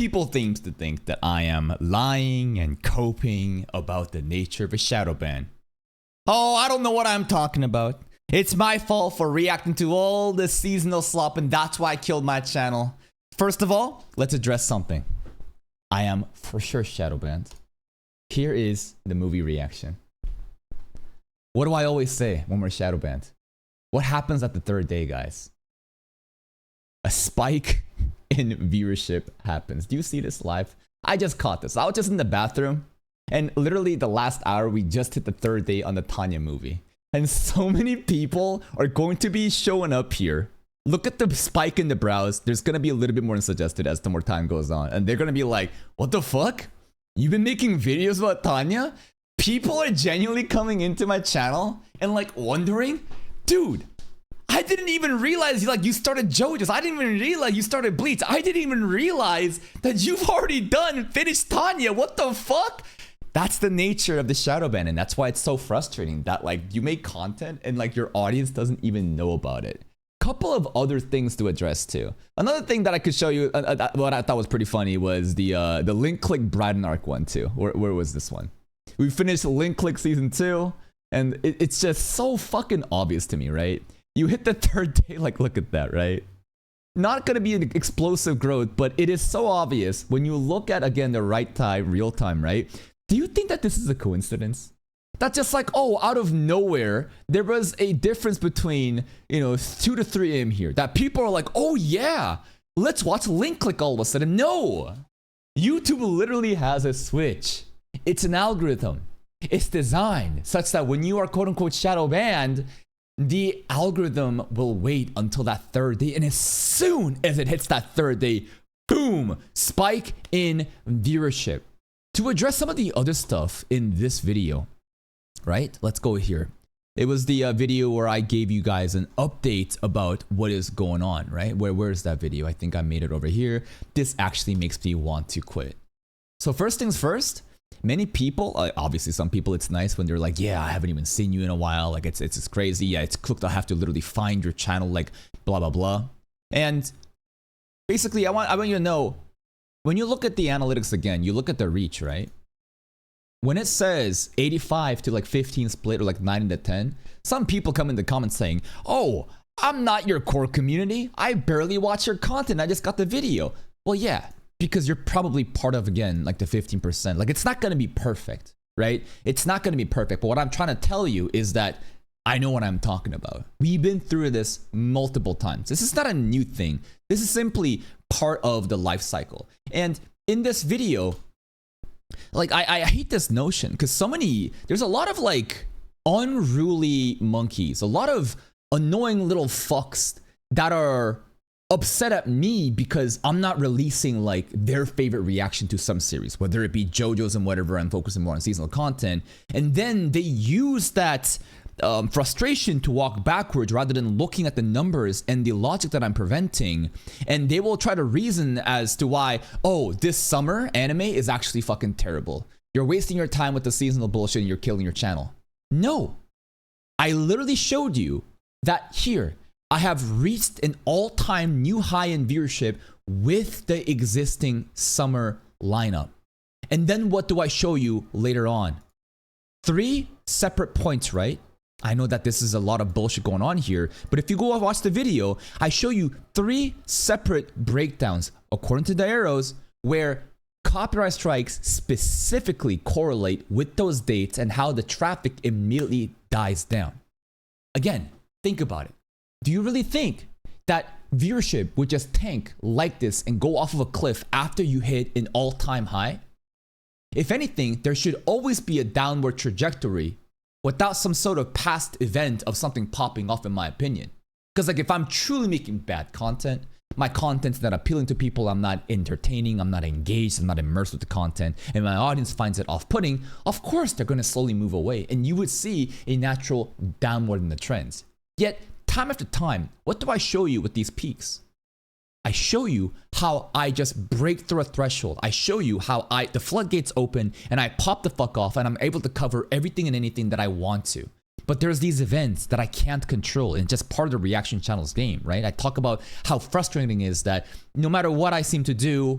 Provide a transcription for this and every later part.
People seems to think that I am lying and coping about the nature of a shadow ban. Oh, I don't know what I'm talking about. It's my fault for reacting to all this seasonal slop, and that's why I killed my channel. First of all, let's address something. I am for sure shadow banned. Here is the movie reaction. What do I always say when we're shadow banned? What happens at the third day, guys? A spike in viewership happens. Do you see this live? I just caught this. I was just in the bathroom, and literally the last hour, we just hit the third day on the Tanya movie. And so many people are going to be showing up here. Look at the spike in the browse. There's going to be a little bit more suggested as the more time goes on. And they're going to be like, what the fuck? You've been making videos about Tanya? People are genuinely coming into my channel and like wondering, dude, I didn't even realize you started JoJo's. I didn't even realize you started Bleach. I didn't even realize that you've already finished Tanya. What the fuck? That's the nature of the shadow ban, and that's why it's so frustrating that like you make content and like your audience doesn't even know about it. Couple of other things to address too. Another thing that I could show you, what I thought was pretty funny, was the Link Click Bradden arc one too. Where was this one? We finished Link Click season 2, and it's just so fucking obvious to me, right? You hit the third day, like look at that, right? Not gonna be an explosive growth, but it is so obvious when you look at again the right time, real time, right? Do you think that this is a coincidence? That's just like, oh, out of nowhere, there was a difference between, 2 to 3 a.m. here. That people are like, oh yeah, let's watch Link Click all of a sudden. No! YouTube literally has a switch. It's an algorithm. It's designed such that when you are quote unquote shadow banned, the algorithm will wait until that third day. And as soon as it hits that third day, boom, spike in viewership. To address some of the other stuff in this video, right? Let's go here. It was the video where I gave you guys an update about what is going on, right? Where is that video? I think I made it over here. This actually makes me want to quit. So first things first, many people, obviously some people, it's nice when they're like, yeah, I haven't even seen you in a while. Like it's crazy. Yeah, it's cooked. I have to literally find your channel, like blah, blah, blah. And basically I want you to know, when you look at the analytics again, you look at the reach, right? When it says 85 to like 15 split or like 9 to 10, some people come in the comments saying, oh, I'm not your core community. I barely watch your content. I just got the video. Well, yeah, because you're probably part of, again, like the 15%. Like it's not going to be perfect, right? It's not going to be perfect. But what I'm trying to tell you is that I know what I'm talking about. We've been through this multiple times. This is not a new thing. This is simply part of the life cycle. And in this video, like I hate this notion because there's a lot of like unruly monkeys, a lot of annoying little fucks that are upset at me because I'm not releasing like their favorite reaction to some series, whether it be JoJo's and whatever. I'm focusing more on seasonal content. And then they use that frustration to walk backwards rather than looking at the numbers and the logic that I'm preventing. And they will try to reason as to why, oh, this summer anime is actually fucking terrible. You're wasting your time with the seasonal bullshit and you're killing your channel. No, I literally showed you that here. I have reached an all-time new high in viewership with the existing summer lineup. And then what do I show you later on? 3 separate points, right? I know that this is a lot of bullshit going on here, but if you go and watch the video, I show you 3 separate breakdowns according to the arrows where copyright strikes specifically correlate with those dates and how the traffic immediately dies down. Again, think about it. Do you really think that viewership would just tank like this and go off of a cliff after you hit an all-time high? If anything, there should always be a downward trajectory without some sort of past event of something popping off, in my opinion. Because like if I'm truly making bad content, my content's not appealing to people, I'm not entertaining, I'm not engaged, I'm not immersed with the content, and my audience finds it off-putting, of course they're going to slowly move away, and you would see a natural downward in the trends. Yet, time after time, what do I show you with these peaks? I show you how I just break through a threshold. I show you how the floodgates open and I pop the fuck off and I'm able to cover everything and anything that I want to. But there's these events that I can't control and just part of the reaction channel's game, right? I talk about how frustrating it is that no matter what I seem to do,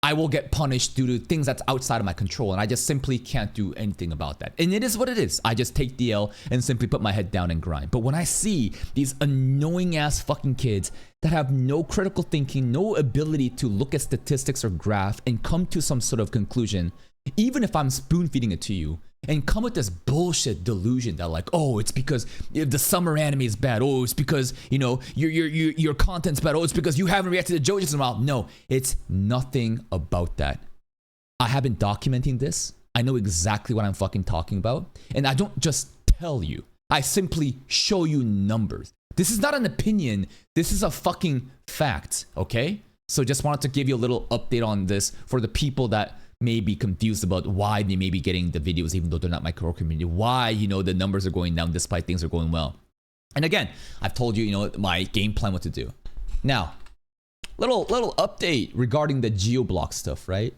I will get punished due to things that's outside of my control, and I just simply can't do anything about that. And it is what it is. I just take the L and simply put my head down and grind. But when I see these annoying ass fucking kids that have no critical thinking, no ability to look at statistics or graph and come to some sort of conclusion, even if I'm spoon feeding it to you, and come with this bullshit delusion that like, oh, it's because the summer anime is bad. Oh, it's because, you know, your content's bad. Oh, it's because you haven't reacted to JoJo's in a while. No, it's nothing about that. I have been documenting this. I know exactly what I'm fucking talking about. And I don't just tell you. I simply show you numbers. This is not an opinion. This is a fucking fact, okay? So just wanted to give you a little update on this for the people that may be confused about why they may be getting the videos even though they're not my core community, why, you know, the numbers are going down despite things are going well. And again, I've told you, you know, my game plan what to do. Now, little update regarding the Geoblock stuff, right?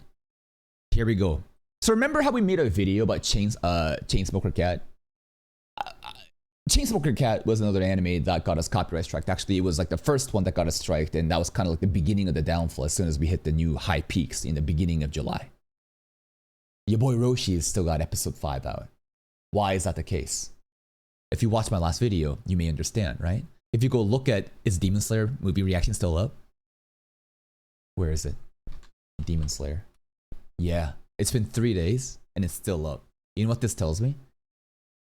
Here we go. So remember how we made a video about Chainsmoker Cat? Chainsmoker Cat was another anime that got us copyright striked. Actually, it was like the first one that got us striked, and that was kind of like the beginning of the downfall as soon as we hit the new high peaks in the beginning of July. Your boy Roshi has still got episode 5 out. Why is that the case? If you watch my last video, you may understand, right? If you go look at, is Demon Slayer movie reaction still up? Where is it? Demon Slayer. Yeah, it's been 3 days and it's still up. You know what this tells me?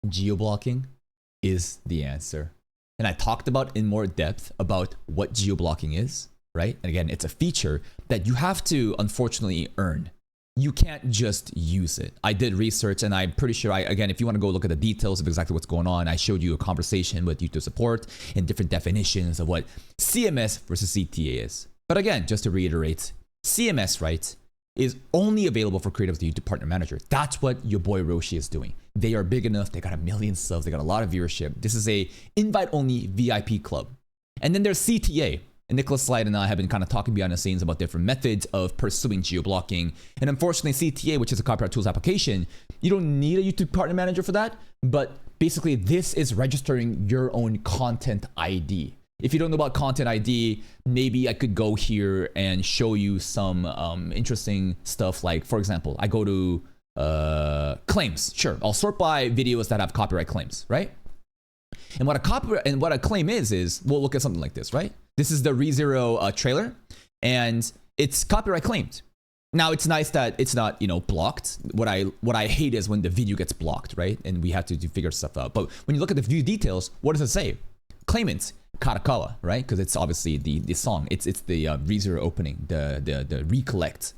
Geoblocking is the answer. And I talked about in more depth about what geoblocking is, right? And again, it's a feature that you have to unfortunately earn. You can't just use it. I did research and I'm pretty sure, again, if you want to go look at the details of exactly what's going on, I showed you a conversation with YouTube support and different definitions of what CMS versus CTA is. But again, just to reiterate, CMS, right, is only available for creators with YouTube Partner Manager. That's what your boy Roshi is doing. They are big enough, they got 1 million subs, they got a lot of viewership. This is a invite-only VIP club. And then there's CTA. And Nicholas Slide and I have been kind of talking behind the scenes about different methods of pursuing geoblocking. And unfortunately, CTA, which is a copyright tools application, you don't need a YouTube Partner Manager for that. But basically, this is registering your own content ID. If you don't know about content ID, maybe I could go here and show you some interesting stuff. Like, for example, I go to claims. Sure, I'll sort by videos that have copyright claims, right? And what a claim is we'll look at something like this, right? This is the ReZero trailer, and it's copyright claimed. Now, it's nice that it's not, you know, blocked. What I hate is when the video gets blocked, right? And we have to figure stuff out. But when you look at the view details, what does it say? Claimant, Karakawa, right? Because it's obviously the song. It's the ReZero opening, the recollect.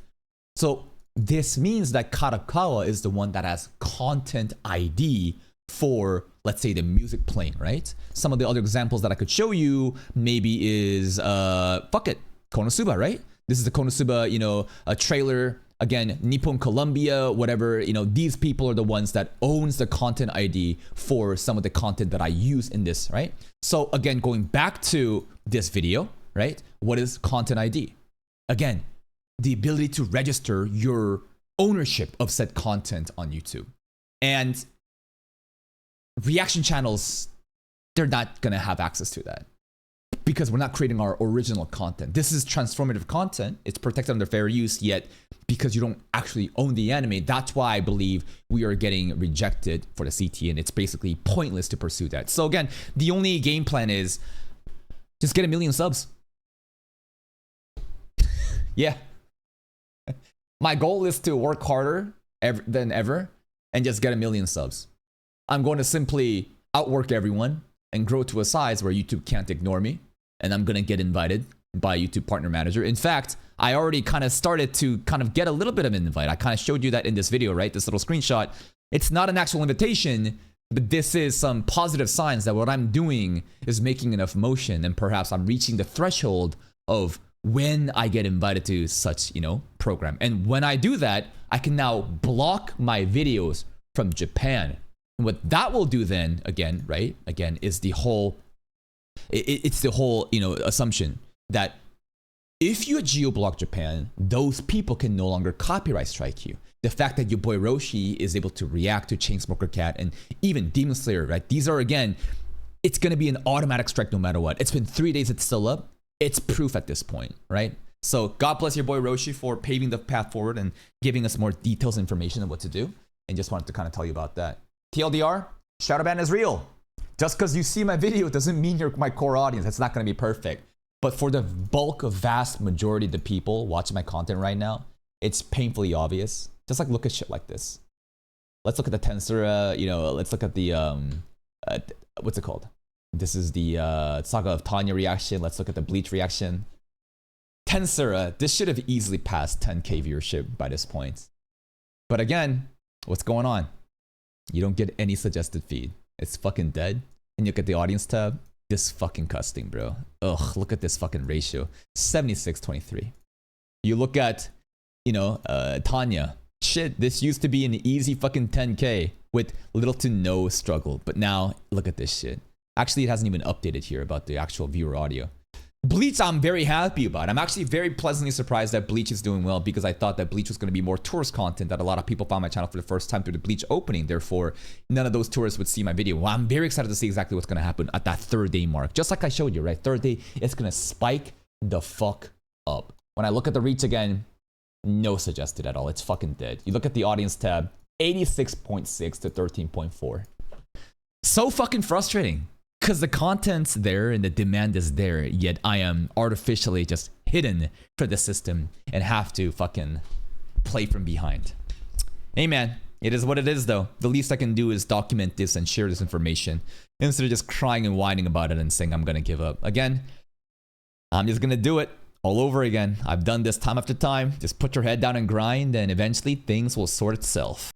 So this means that Karakawa is the one that has content ID for, let's say, the music playing, right? Some of the other examples that I could show you maybe is, fuck it, Konosuba, right? This is the Konosuba, you know, a trailer. Again, Nippon Columbia, whatever, you know, these people are the ones that owns the content ID for some of the content that I use in this, right? So again, going back to this video, right? What is content ID? Again, the ability to register your ownership of said content on YouTube. And reaction channels, they're not gonna have access to that because we're not creating our original content. This is transformative content. It's protected under fair use, yet because you don't actually own the anime, that's why I believe we are getting rejected for the CT, and it's basically pointless to pursue that. So again, the only game plan is just get 1 million subs. Yeah. My goal is to work harder than ever and just get 1 million subs. I'm going to simply outwork everyone and grow to a size where YouTube can't ignore me. And I'm going to get invited by YouTube Partner Manager. In fact, I already kind of started to kind of get a little bit of an invite. I kind of showed you that in this video, right? This little screenshot. It's not an actual invitation, but this is some positive signs that what I'm doing is making enough motion, and perhaps I'm reaching the threshold of when I get invited to such, you know, program. And when I do that, I can now block my videos from Japan. And what that will do then, again, right? Again, is the whole, it's the whole, you know, assumption that if you geo-block Japan, those people can no longer copyright strike you. The fact that your boy Roshi is able to react to Chainsmoker Cat and even Demon Slayer, right? These are, again, it's going to be an automatic strike no matter what. It's been 3 days, it's still up. It's proof at this point, right? So God bless your boy Roshi for paving the path forward and giving us more details and information of what to do. And just wanted to kind of tell you about that. TLDR, Shadowban is real. Just because you see my video doesn't mean you're my core audience. It's not going to be perfect. But for the bulk of vast majority of the people watching my content right now, it's painfully obvious. Just like look at shit like this. Let's look at the Tensura, let's look at the, what's it called? This is the Saga of Tanya reaction. Let's look at the Bleach reaction. Tensura, this should have easily passed 10k viewership by this point. But again, what's going on? You don't get any suggested feed. It's fucking dead. And you look at the audience tab, disgusting, bro. Ugh, look at this fucking ratio. 76-23. You look at, Tanya. Shit, this used to be an easy fucking 10k with little to no struggle. But now, look at this shit. Actually, it hasn't even updated here about the actual viewer audio. Bleach, I'm very happy about. I'm actually very pleasantly surprised that Bleach is doing well because I thought that Bleach was going to be more tourist content, that a lot of people found my channel for the first time through the Bleach opening. Therefore, none of those tourists would see my video. Well, I'm very excited to see exactly what's going to happen at that third day mark. Just like I showed you, right? Third day, it's going to spike the fuck up. When I look at the reach again, no suggested at all. It's fucking dead. You look at the audience tab, 86.6 to 13.4. So fucking frustrating. Because the content's there and the demand is there, yet I am artificially just hidden for the system and have to fucking play from behind. Hey man, it is what it is though. The least I can do is document this and share this information instead of just crying and whining about it and saying I'm gonna give up. Again, I'm just gonna do it all over again. I've done this time after time. Just put your head down and grind and eventually things will sort itself.